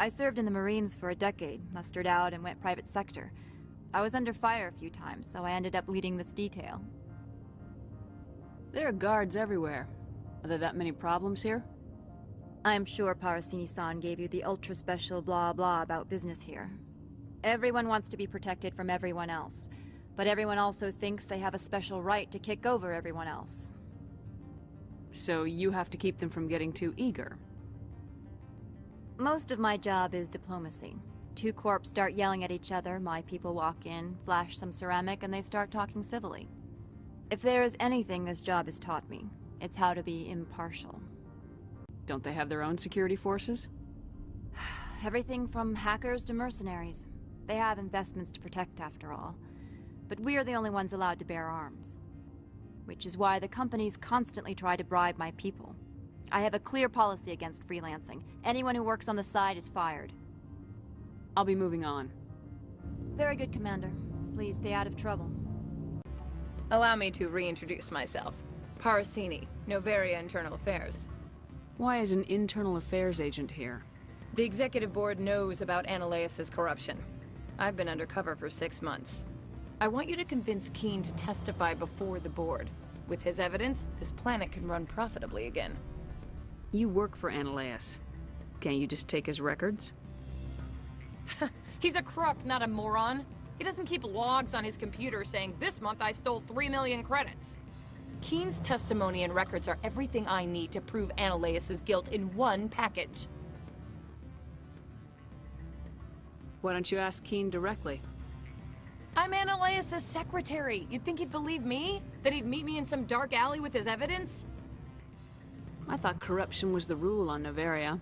I served in the Marines for a decade, mustered out and went private sector. I was under fire a few times, so I ended up leading this detail. There are guards everywhere. Are there that many problems here? I am sure Parasini-san gave you the ultra-special blah-blah about business here. Everyone wants to be protected from everyone else, but everyone also thinks they have a special right to kick over everyone else. So you have to keep them from getting too eager. Most of my job is diplomacy. Two corps start yelling at each other, my people walk in, flash some ceramic, and they start talking civilly. If there is anything this job has taught me, it's how to be impartial. Don't they have their own security forces? Everything from hackers to mercenaries. They have investments to protect, after all. But we are the only ones allowed to bear arms. Which is why the companies constantly try to bribe my people. I have a clear policy against freelancing. Anyone who works on the side is fired. I'll be moving on. Very good, Commander. Please stay out of trouble. Allow me to reintroduce myself. Parasini, Noveria Internal Affairs. Why is an internal affairs agent here? The Executive Board knows about Ananias' corruption. I've been undercover for 6 months. I want you to convince Keen to testify before the Board. With his evidence, this planet can run profitably again. You work for Ananias. Can't you just take his records? He's a crook, not a moron. He doesn't keep logs on his computer saying, "This month I stole 3 million credits." Keen's testimony and records are everything I need to prove Analeus' guilt in one package. Why don't you ask Keen directly? I'm Analeus' secretary. You'd think he'd believe me? That he'd meet me in some dark alley with his evidence? I thought corruption was the rule on Noveria.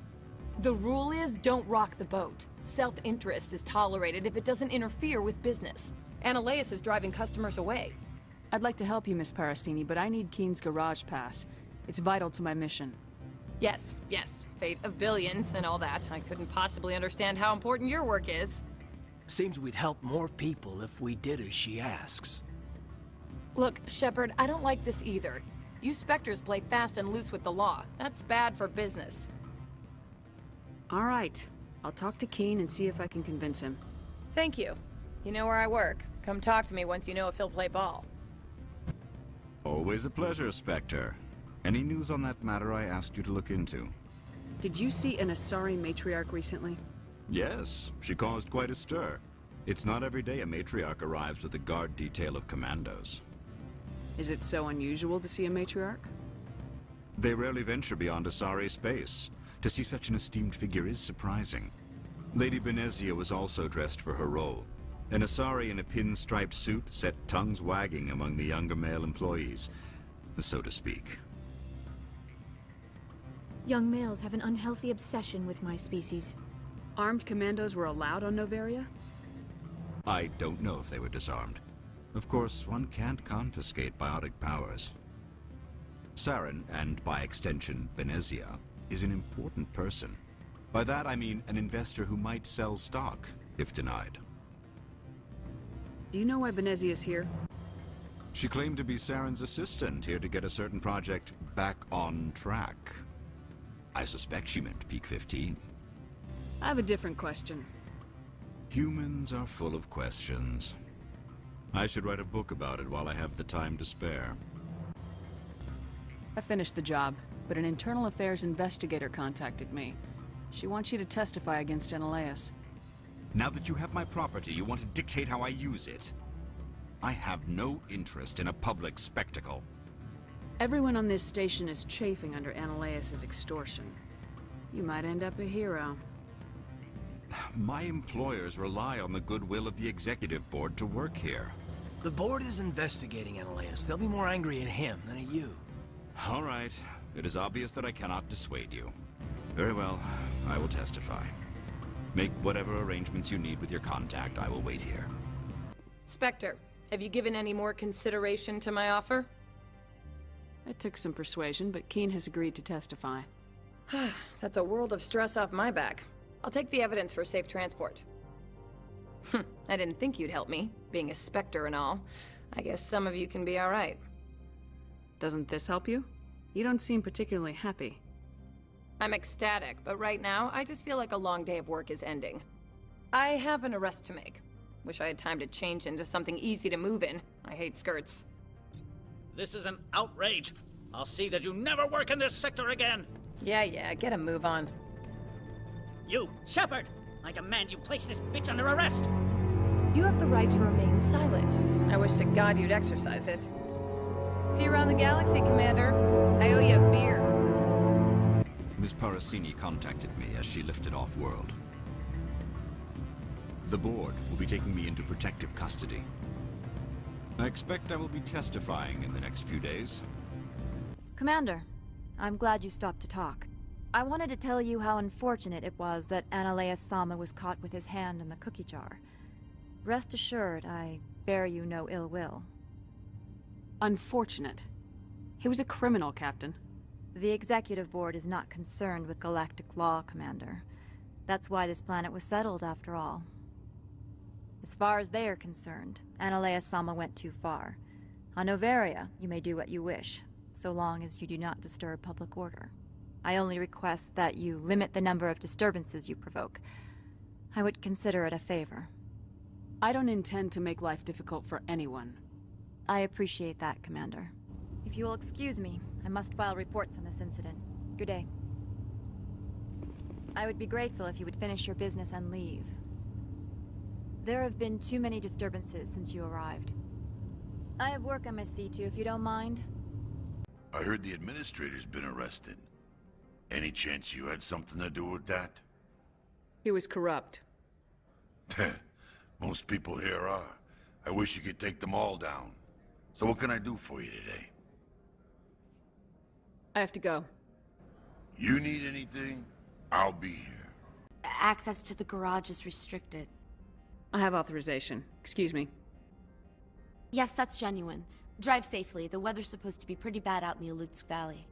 The rule is, don't rock the boat. Self-interest is tolerated if it doesn't interfere with business. Analeus is driving customers away. I'd like to help you, Miss Parasini, but I need Keen's garage pass. It's vital to my mission. Yes, fate of billions and all that. I couldn't possibly understand how important your work is. Seems we'd help more people if we did as she asks. Look, Shepard, I don't like this either. You Spectres play fast and loose with the law. That's bad for business. All right. I'll talk to Keen and see if I can convince him. Thank you. You know where I work. Come talk to me once you know if he'll play ball. Always a pleasure, Spectre. Any news on that matter I asked you to look into? Did you see an Asari matriarch recently? Yes, she caused quite a stir. It's not every day a matriarch arrives with a guard detail of commandos. Is it so unusual to see a matriarch? They rarely venture beyond Asari space. To see such an esteemed figure is surprising. Lady Benezia was also dressed for her role. An Asari in a pinstriped suit set tongues wagging among the younger male employees, so to speak. Young males have an unhealthy obsession with my species. Armed commandos were allowed on Noveria? I don't know if they were disarmed. Of course, one can't confiscate biotic powers. Saren, and by extension, Benezia, is an important person. By that I mean an investor who might sell stock, if denied. Do you know why Benezia's here? She claimed to be Saren's assistant, here to get a certain project back on track. I suspect she meant Peak 15. I have a different question. Humans are full of questions. I should write a book about it while I have the time to spare. I finished the job, but an internal affairs investigator contacted me. She wants you to testify against Analeus. Now that you have my property, you want to dictate how I use it. I have no interest in a public spectacle. Everyone on this station is chafing under Analeus' extortion. You might end up a hero. My employers rely on the goodwill of the executive board to work here. The board is investigating Analeus. They'll be more angry at him than at you. All right. It is obvious that I cannot dissuade you. Very well. I will testify. Make whatever arrangements you need with your contact. I will wait here. Spectre, have you given any more consideration to my offer? It took some persuasion, but Keen has agreed to testify. That's a world of stress off my back. I'll take the evidence for safe transport. I didn't think you'd help me, being a Spectre and all. I guess some of you can be all right. Doesn't this help you? You don't seem particularly happy. I'm ecstatic, but right now, I just feel like a long day of work is ending. I have an arrest to make. Wish I had time to change into something easy to move in. I hate skirts. This is an outrage. I'll see that you never work in this sector again. Yeah, get a move on. You, Shepard! I demand you place this bitch under arrest! You have the right to remain silent. I wish to God you'd exercise it. See you around the galaxy, Commander. I owe you a beer. Ms. Parasini contacted me as she lifted off-world. The board will be taking me into protective custody. I expect I will be testifying in the next few days. Commander, I'm glad you stopped to talk. I wanted to tell you how unfortunate it was that Analeus Sama was caught with his hand in the cookie jar. Rest assured, I bear you no ill will. Unfortunate? He was a criminal, Captain. The Executive Board is not concerned with galactic law, Commander. That's why this planet was settled, after all. As far as they are concerned, Analeus Sama went too far. On Noveria, you may do what you wish, so long as you do not disturb public order. I only request that you limit the number of disturbances you provoke. I would consider it a favor. I don't intend to make life difficult for anyone. I appreciate that, Commander. If you will excuse me, I must file reports on this incident. Good day. I would be grateful if you would finish your business and leave. There have been too many disturbances since you arrived. I have work I must see to, if you don't mind. I heard the administrator's been arrested. Any chance you had something to do with that? He was corrupt. Most people here are. I wish you could take them all down. So what can I do for you today? I have to go. You need anything? I'll be here. Access to the garage is restricted. I have authorization. Excuse me. Yes, that's genuine. Drive safely. The weather's supposed to be pretty bad out in the Alutsk Valley.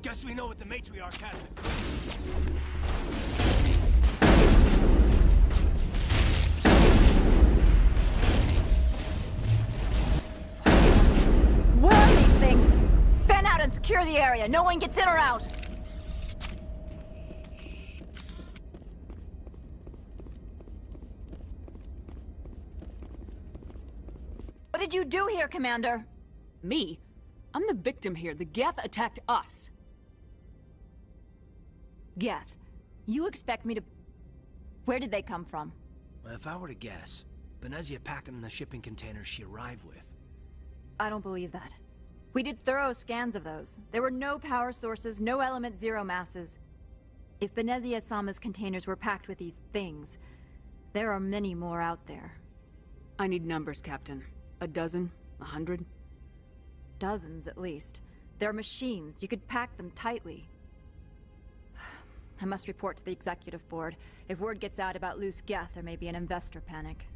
Guess we know what the Matriarch had. Where are these things? Fan out and secure the area. No one gets in or out. What did you do here, Commander? Me? I'm the victim here. The Geth attacked us. Geth, you expect me to... Where did they come from? Well, if I were to guess, Benezia packed them in the shipping containers she arrived with. I don't believe that. We did thorough scans of those. There were no power sources, no element zero masses. If Benezia-sama's containers were packed with these things, there are many more out there. I need numbers, Captain. A dozen? 100? Dozens, at least. They're machines. You could pack them tightly. I must report to the executive board. If word gets out about loose Geth, there may be an investor panic.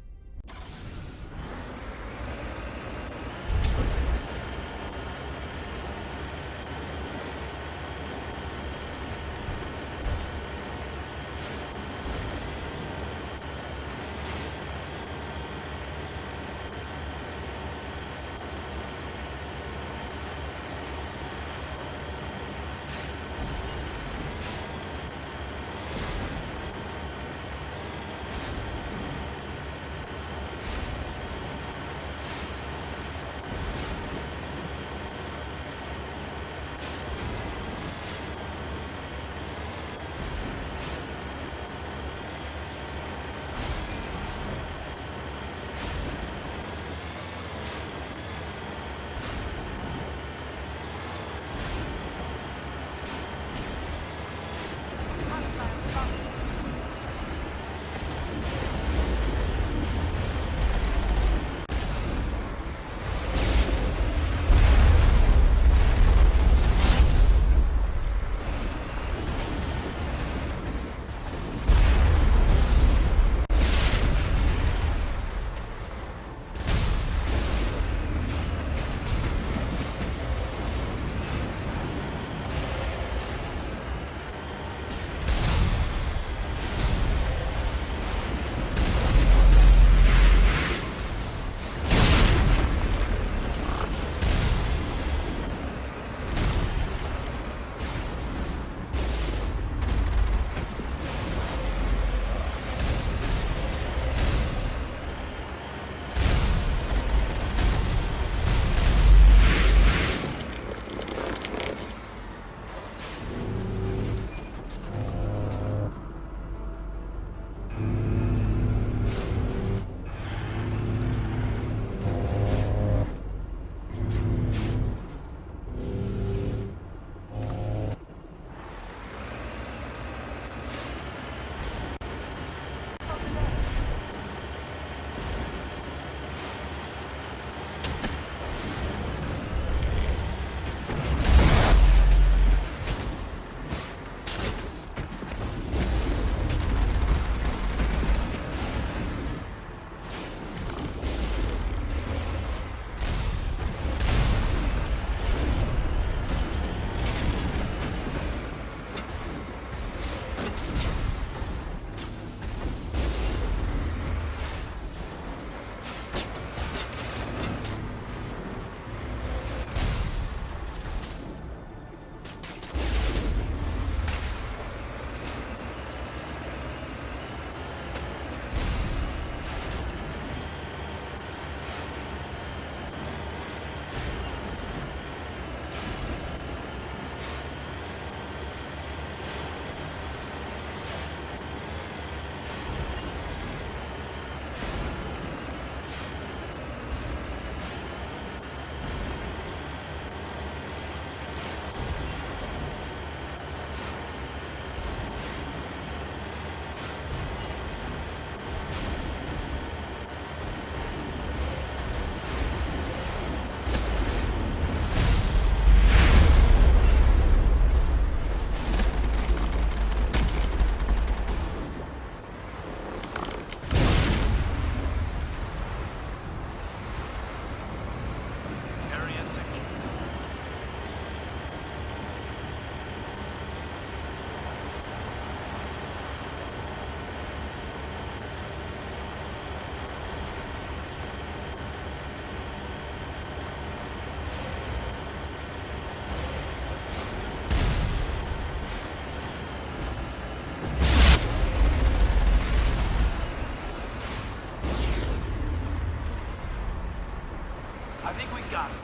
I think we got it.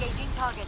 Engaging target.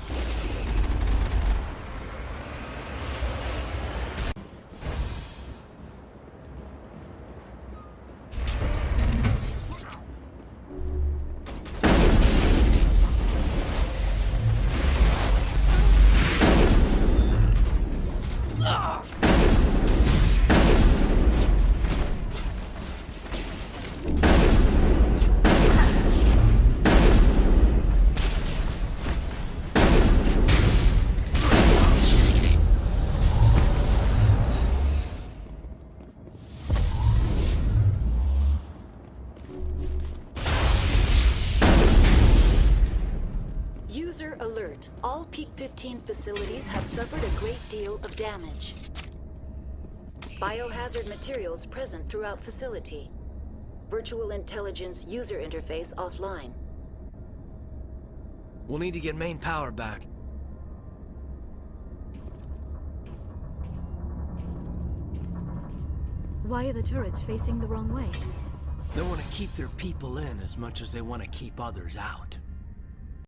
User alert. All Peak 15 facilities have suffered a great deal of damage. Biohazard materials present throughout facility. Virtual intelligence user interface offline. We'll need to get main power back. Why are the turrets facing the wrong way? They want to keep their people in as much as they want to keep others out.